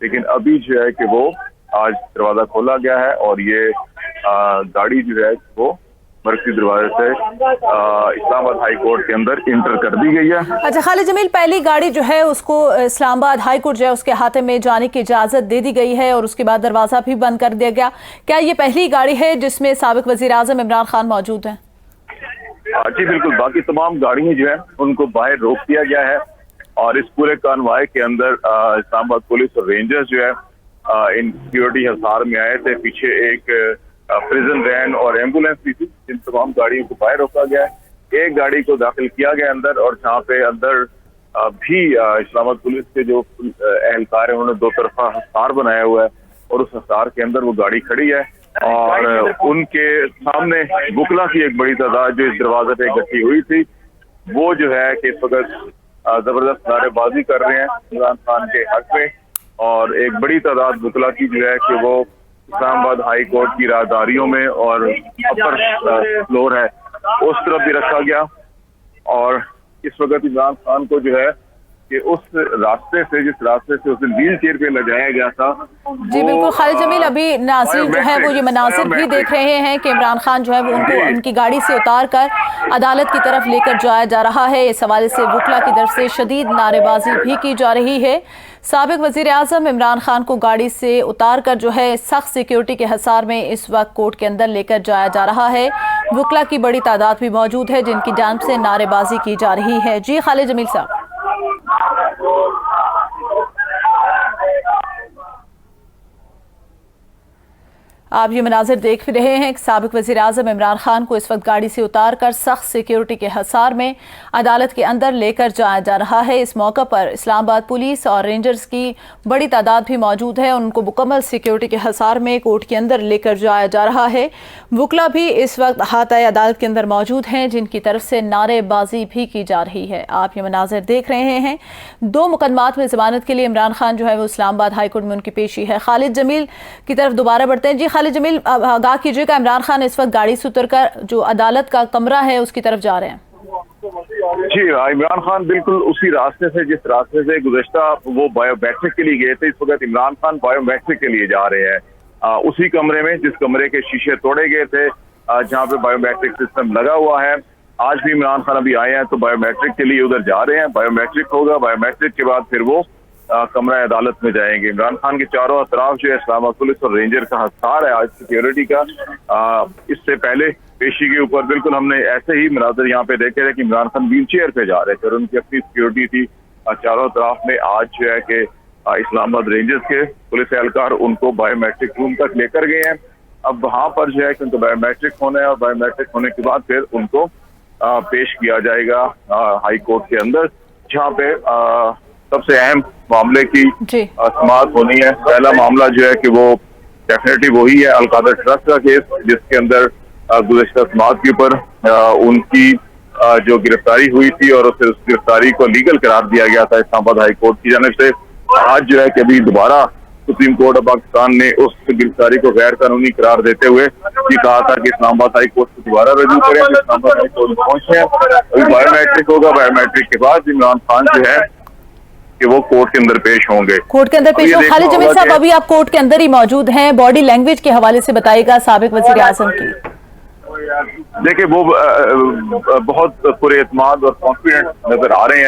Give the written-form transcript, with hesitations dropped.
लेकिन अभी जो है कि वो आज दरवाजा खोला गया है और ये गाड़ी जो है वो मरकजी दरवाजे से इस्लामाबाद हाई कोर्ट के अंदर इंटर कर दी गई है। अच्छा खालिद जमील, पहली गाड़ी जो है उसको इस्लामाबाद हाई कोर्ट जो है उसके हाथे में जाने की इजाजत दे दी गई है और उसके बाद दरवाजा भी बंद कर दिया गया। क्या ये पहली गाड़ी है जिसमें साबिक वजीर आजम इमरान खान मौजूद हैं? जी बिल्कुल, बाकी तमाम गाड़ियां जो है उनको बाहर रोक दिया गया है और इस पूरे कानवाय के अंदर इस्लामाबाद पुलिस और रेंजर्स जो है इन सिक्योरिटी हिसार में आए थे। पीछे एक प्रिजन वैन और एम्बुलेंस भी थी, जिन तमाम गाड़ियों को बाहर रोका गया है। एक गाड़ी को दाखिल किया गया अंदर और जहाँ पे अंदर भी इस्लामाबाद पुलिस के जो एहलकार है उन्होंने दो तरफा हिसार बनाया हुआ है और उस हिसार के अंदर वो गाड़ी खड़ी है और उनके सामने बुकला की एक बड़ी तादाद जो इस दरवाजे पे इकट्ठी हुई थी, वो जो है कि इस वक्त जबरदस्त नारेबाजी कर रहे हैं इमरान खान के हक में। और एक बड़ी तादाद बुकला की जो है कि वो इस्लामाबाद हाई कोर्ट की राहदारियों में और अपर फ्लोर है उस तरफ भी रखा गया। और इस वक्त इमरान खान को जो है कि उस रास्ते से जिस रास्ते से उस दिन व्हील चेयर पे लगाया गया था। जी बिल्कुल खालिद जमील, अभी नाज़रीन जो है वो ये मनासिर भी देख रहे हैं कि इमरान खान जो है वो उनको उनकी गाड़ी से उतार कर अदालत की तरफ लेकर जाया जा रहा है। इस हवाले से वकला की तरफ से शदीद नारेबाजी भी की जा रही है। साबिक वजीर आजम इमरान खान को गाड़ी से उतार कर जो है सख्त सिक्योरिटी के हिसार में इस वक्त कोर्ट के अंदर लेकर जाया जा रहा है। वकला की बड़ी तादाद भी मौजूद है जिनकी जानिब से नारेबाजी की जा रही है। जी खालिद जमील साहब, आप ये मनाजिर देख रहे हैं कि साबिक वज़ीर आज़म इमरान खान को इस वक्त गाड़ी से उतार कर सख्त सिक्योरिटी के हिसार में अदालत के अंदर लेकर जाया जा रहा है। इस मौका पर इस्लामाबाद पुलिस और रेंजर्स की बड़ी तादाद भी मौजूद है। उनको मुकम्मल सिक्योरिटी के हिसार में कोर्ट के अंदर लेकर जाया जा रहा है। वकला भी इस वक्त अहाता अदालत के अंदर मौजूद हैं जिनकी तरफ से नारेबाजी भी की जा रही है। आप ये मनाजिर देख रहे हैं। 2 मुकदमात में जमानत के लिए इमरान खान जो है वो इस्लामाबाद हाई कोर्ट में उनकी पेशी है। खालिद जमील की तरफ दोबारा बढ़ते हैं। जी खालिद जमील, आगाह कीजिएगा, इमरान खान इस वक्त गाड़ी से उतरकर जो अदालत का कमरा है उसकी तरफ जा रहे हैं। जी, इमरान खान बिल्कुल उसी रास्ते से जिस रास्ते से गुज़श्ता वो बायोमेट्रिक के लिए गए थे, इस वक्त इमरान खान बायोमेट्रिक के लिए जा रहे हैं उसी कमरे में जिस कमरे के शीशे तोड़े गए थे, जहाँ पे बायोमेट्रिक सिस्टम लगा हुआ है। आज भी इमरान खान अभी आए हैं तो बायोमेट्रिक के लिए उधर जा रहे हैं। बायोमेट्रिक होगा, बायोमेट्रिक के बाद फिर वो कमरा अदालत में जाएंगे। इमरान खान के चारों अतराफ जो है इस्लामाबाद पुलिस और रेंजर का हिसार है आज सिक्योरिटी का। इससे पहले पेशी के ऊपर बिल्कुल हमने ऐसे ही मनाज़र यहाँ पे देखे थे कि इमरान खान व्हील चेयर पे जा रहे थे और उनकी अपनी सिक्योरिटी थी चारों तरफ में। आज जो है कि इस्लामाबाद रेंजर्स के पुलिस एहलकार उनको बायोमेट्रिक रूम तक लेकर गए हैं। अब वहाँ पर जो है कि उनको बायोमेट्रिक होना है और बायोमेट्रिक होने के बाद फिर उनको पेश किया जाएगा हाई कोर्ट के अंदर, जहाँ पे सबसे अहम मामले की समाअत होनी है। पहला मामला जो है कि वो डेफिनेटली वही है अलकादर ट्रस्ट का केस, जिसके अंदर गुज़श्ता समाअत के ऊपर उनकी जो गिरफ्तारी हुई थी और फिर उस गिरफ्तारी को लीगल करार दिया गया था इस्लामाबाद हाई कोर्ट की जानिब से। आज जो है कि अभी दोबारा सुप्रीम कोर्ट ऑफ पाकिस्तान ने उस गिरफ्तारी को गैर कानूनी करार देते हुए ये कहा था कि इस्लामाबाद हाई कोर्ट को दोबारा रजू करें। इस्लामाबाद हाई कोर्ट पहुंचे हैं, अभी बायोमेट्रिक होगा, बायोमेट्रिक के बाद इमरान खान जो है कि वो कोर्ट के अंदर पेश होंगे। कोर्ट के अंदर पेश होंगे। खालिद जमील साहब, अभी आप कोर्ट के अंदर ही मौजूद हैं, बॉडी लैंग्वेज के हवाले से बताइएगा साबिक वज़ीर आज़म की। देखिए वो बहुत पुरे एतमाद और कॉन्फिडेंट नजर आ रहे हैं।